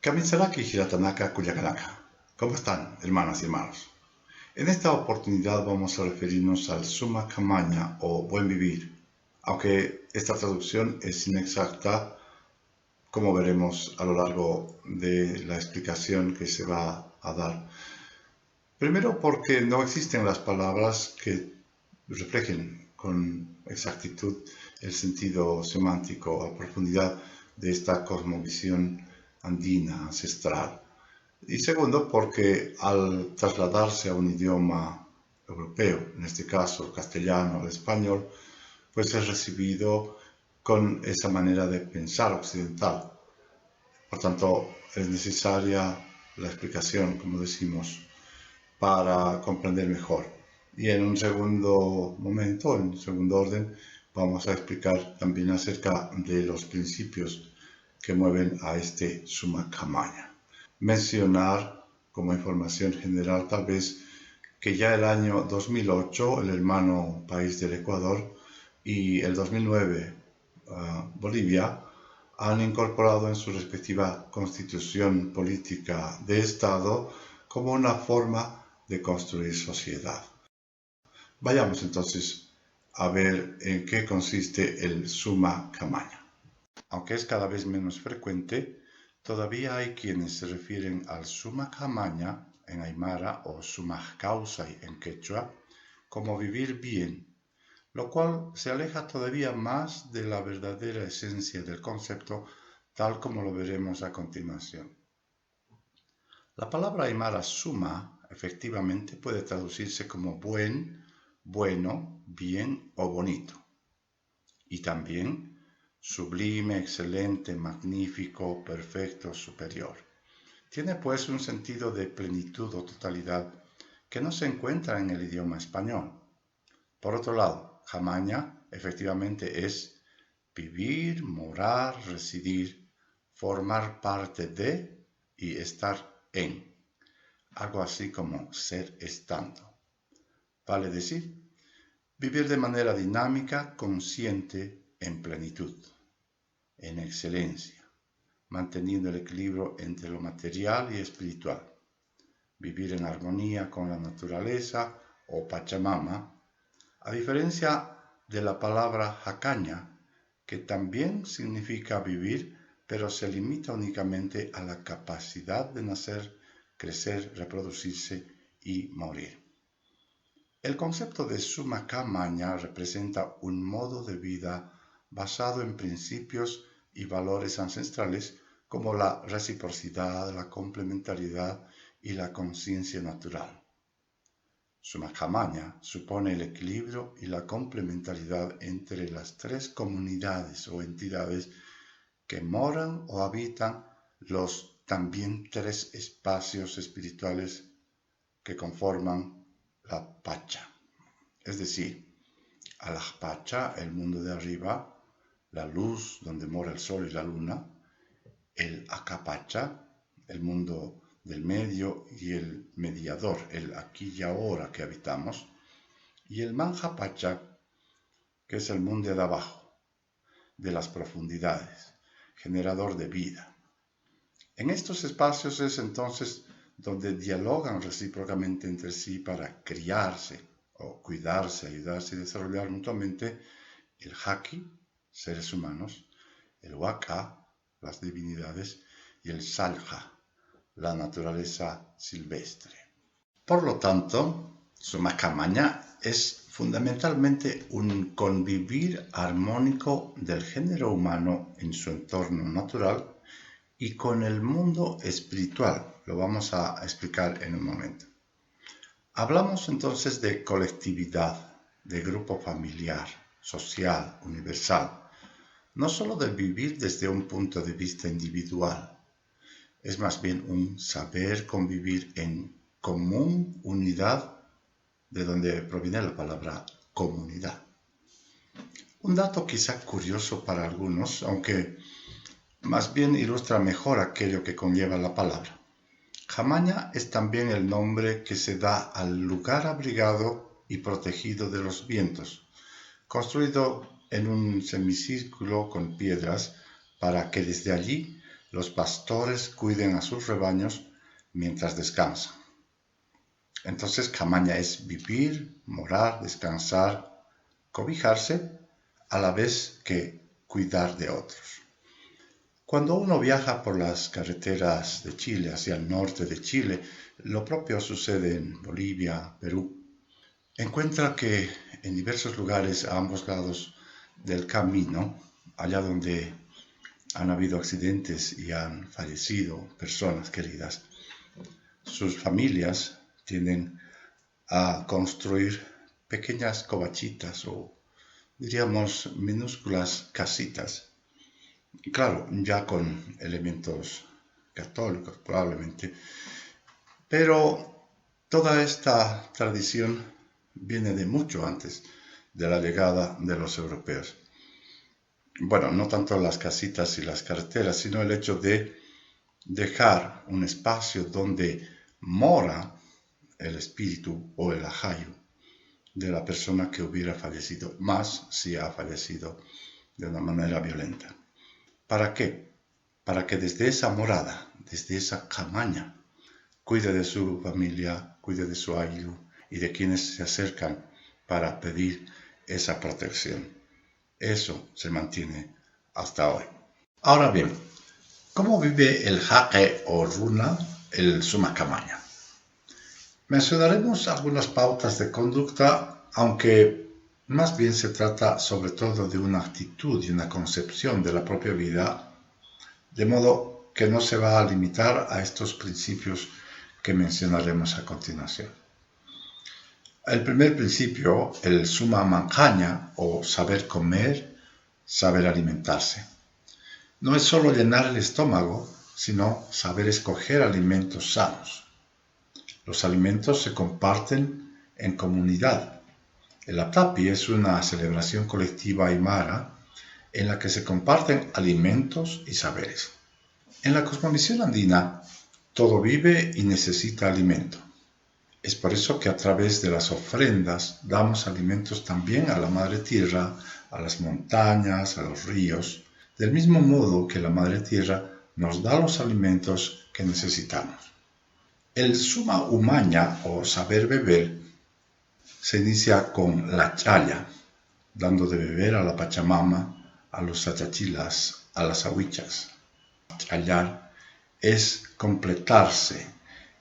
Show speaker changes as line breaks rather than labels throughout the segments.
Kamisaraki Hiratanaka Kuyakanaka. ¿Cómo están, hermanas y hermanos? En esta oportunidad vamos a referirnos al Summa Kamaña o buen vivir, aunque esta traducción es inexacta, como veremos a lo largo de la explicación que se va a dar. Primero porque no existen las palabras que reflejen con exactitud el sentido semántico a profundidad de esta cosmovisión andina ancestral. Y segundo, porque al trasladarse a un idioma europeo, en este caso el castellano o el español, pues es recibido con esa manera de pensar occidental. Por tanto, es necesaria la explicación, como decimos, para comprender mejor. Y en un segundo momento, en un segundo orden, vamos a explicar también acerca de los principios que mueven a este Summa Kamaña. Mencionar como información general tal vez que ya el año 2008 el hermano país del Ecuador y el 2009 Bolivia han incorporado en su respectiva constitución política de Estado como una forma de construir sociedad. Vayamos entonces a ver en qué consiste el Summa Kamaña. Aunque es cada vez menos frecuente, todavía hay quienes se refieren al Summa Kamaña en Aymara o Summa Causai en Quechua como vivir bien, lo cual se aleja todavía más de la verdadera esencia del concepto, tal como lo veremos a continuación. La palabra aymara suma efectivamente puede traducirse como buen, bueno, bien o bonito. Y también sublime, excelente, magnífico, perfecto, superior. Tiene pues un sentido de plenitud o totalidad que no se encuentra en el idioma español. Por otro lado, Kamaña efectivamente es vivir, morar, residir, formar parte de y estar en. Algo así como ser estando. Vale decir, vivir de manera dinámica, consciente, en plenitud, en excelencia, manteniendo el equilibrio entre lo material y espiritual. Vivir en armonía con la naturaleza o Pachamama, a diferencia de la palabra jacaña, que también significa vivir, pero se limita únicamente a la capacidad de nacer, crecer, reproducirse y morir. El concepto de Summa Kamaña representa un modo de vida basado en principios y valores ancestrales como la reciprocidad, la complementariedad y la conciencia natural. Summa Kamaña supone el equilibrio y la complementariedad entre las tres comunidades o entidades que moran o habitan los también tres espacios espirituales que conforman la Pacha. Es decir, Alaj-Pacha, el mundo de arriba, la luz donde mora el sol y la luna, el Acá-Pacha, el mundo del medio y el mediador, el aquí y ahora que habitamos, y el Manja-Pacha, que es el mundo de abajo, de las profundidades, generador de vida. En estos espacios es entonces donde dialogan recíprocamente entre sí para criarse o cuidarse, ayudarse y desarrollar mutuamente el Haki, seres humanos, el Waka, las divinidades, y el Salja, la naturaleza silvestre. Por lo tanto, Summa Kamaña es fundamentalmente un convivir armónico del género humano en su entorno natural y con el mundo espiritual. Lo vamos a explicar en un momento. Hablamos entonces de colectividad, de grupo familiar, social, universal, no solo de vivir desde un punto de vista individual. Es más bien un saber convivir en común unidad, de donde proviene la palabra comunidad. Un dato quizá curioso para algunos, aunque más bien ilustra mejor aquello que conlleva la palabra. Kamaña es también el nombre que se da al lugar abrigado y protegido de los vientos, construido en un semicírculo con piedras para que desde allí los pastores cuiden a sus rebaños mientras descansan. Entonces, camaña es vivir, morar, descansar, cobijarse, a la vez que cuidar de otros. Cuando uno viaja por las carreteras de Chile hacia el norte de Chile, lo propio sucede en Bolivia, Perú. Encuentra que en diversos lugares a ambos lados del camino, allá donde han habido accidentes y han fallecido personas queridas, sus familias tienden a construir pequeñas covachitas o, diríamos, minúsculas casitas. Claro, ya con elementos católicos probablemente, pero toda esta tradición viene de mucho antes de la llegada de los europeos. Bueno, no tanto las casitas y las carreteras, sino el hecho de dejar un espacio donde mora el espíritu o el ajayo de la persona que hubiera fallecido, más si ha fallecido de una manera violenta. ¿Para qué? Para que desde esa morada, desde esa camaña, cuide de su familia, cuide de su ayllu y de quienes se acercan para pedir esa protección. Eso se mantiene hasta hoy. Ahora bien, ¿cómo vive el jaque o runa, el suma camaña? Mencionaremos algunas pautas de conducta, aunque más bien se trata sobre todo de una actitud y una concepción de la propia vida, de modo que no se va a limitar a estos principios que mencionaremos a continuación. El primer principio, el suma manjaña o saber comer, saber alimentarse. No es solo llenar el estómago, sino saber escoger alimentos sanos. Los alimentos se comparten en comunidad. El Atapi es una celebración colectiva aymara en la que se comparten alimentos y saberes. En la cosmovisión andina, todo vive y necesita alimento. Es por eso que a través de las ofrendas damos alimentos también a la Madre Tierra, a las montañas, a los ríos, del mismo modo que la Madre Tierra nos da los alimentos que necesitamos. El suma umaña o saber beber se inicia con la chaya, dando de beber a la Pachamama, a los sachachilas, a las ahuichas. Chayar es completarse,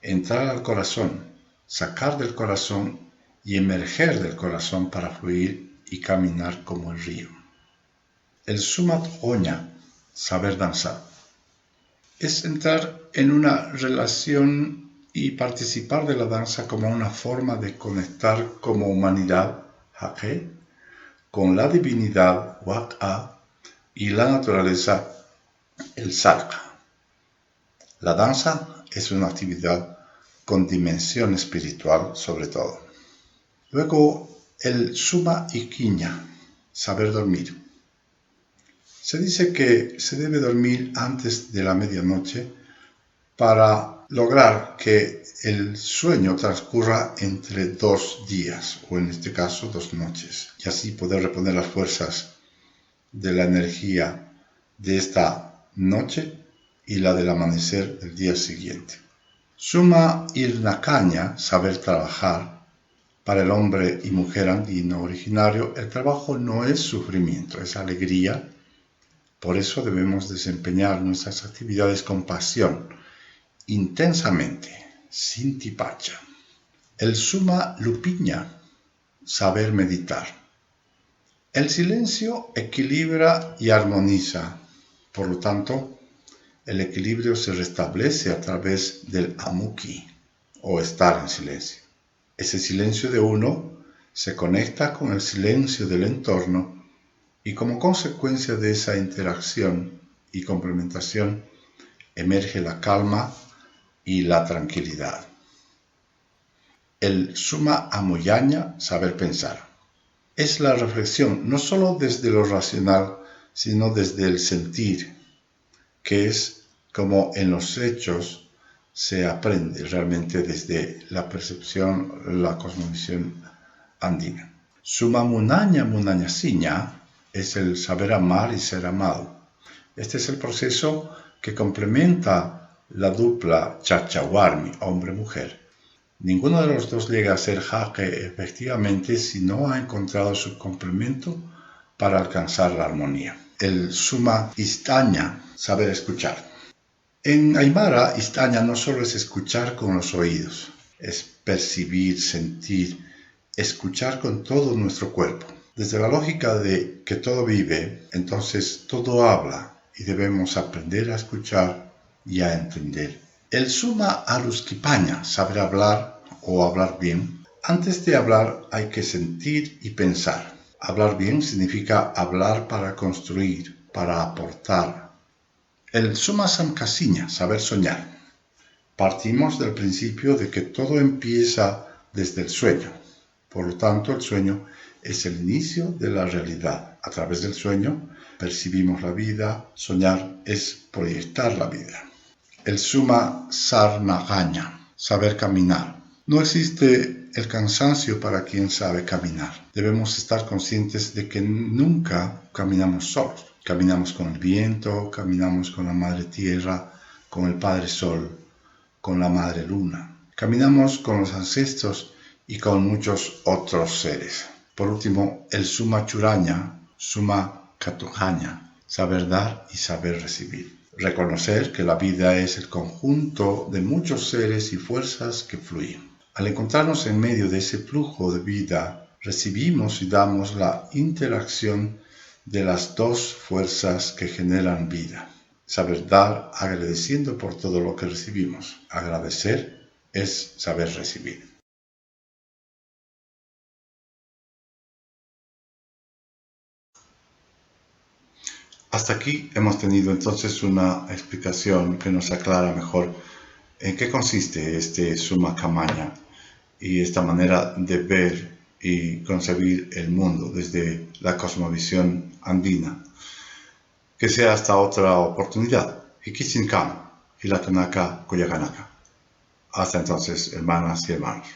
entrar al corazón, sacar del corazón y emerger del corazón para fluir y caminar como el río. El sumat oña, saber danzar, es entrar en una relación y participar de la danza como una forma de conectar como humanidad, jaque, con la divinidad, waka, y la naturaleza, el sarka. La danza es una actividad con dimensión espiritual sobre todo. Luego, el suma iquiña, saber dormir. Se dice que se debe dormir antes de la medianoche para lograr que el sueño transcurra entre 2 días, o en este caso 2 noches, y así poder reponer las fuerzas de la energía de esta noche y la del amanecer del día siguiente. Suma irnacaña, saber trabajar. Para el hombre y mujer andino originario, el trabajo no es sufrimiento, es alegría. Por eso debemos desempeñar nuestras actividades con pasión, intensamente, sin tipacha. El suma lupiña, saber meditar. El silencio equilibra y armoniza. Por lo tanto, el equilibrio se restablece a través del amuki, o estar en silencio. Ese silencio de uno se conecta con el silencio del entorno y como consecuencia de esa interacción y complementación emerge la calma y la tranquilidad. El suma amoyaña, saber pensar. Es la reflexión no solo desde lo racional, sino desde el sentir, que es como en los hechos se aprende realmente desde la percepción, la cosmovisión andina. Suma munaña munañasiña es el saber amar y ser amado. Este es el proceso que complementa la dupla Chachahuarmi, hombre-mujer. Ninguno de los dos llega a ser jaque efectivamente si no ha encontrado su complemento para alcanzar la armonía. El suma istaña, saber escuchar. En Aymara, istaña no solo es escuchar con los oídos, es percibir, sentir, escuchar con todo nuestro cuerpo. Desde la lógica de que todo vive, entonces todo habla y debemos aprender a escuchar y a entender. El suma aruskipaña, saber hablar o hablar bien. Antes de hablar hay que sentir y pensar. Hablar bien significa hablar para construir, para aportar. El suma samkasiña, saber soñar. Partimos del principio de que todo empieza desde el sueño. Por lo tanto, el sueño es el inicio de la realidad. A través del sueño percibimos la vida. Soñar es proyectar la vida. El suma sarnagaña, saber caminar. No existe el cansancio para quien sabe caminar. Debemos estar conscientes de que nunca caminamos solos. Caminamos con el viento, caminamos con la madre tierra, con el padre sol, con la madre luna. Caminamos con los ancestros y con muchos otros seres. Por último, el suma churaña, suma katujaña, saber dar y saber recibir. Reconocer que la vida es el conjunto de muchos seres y fuerzas que fluyen. Al encontrarnos en medio de ese flujo de vida, recibimos y damos la interacción de las dos fuerzas que generan vida. Saber dar agradeciendo por todo lo que recibimos. Agradecer es saber recibir. Hasta aquí hemos tenido entonces una explicación que nos aclara mejor en qué consiste este suma kamaña y esta manera de ver y concebir el mundo desde la cosmovisión andina. Que sea hasta otra oportunidad. Hikichinkan, Hilatanaka, Kuyaganaka. Hasta entonces, hermanas y hermanos.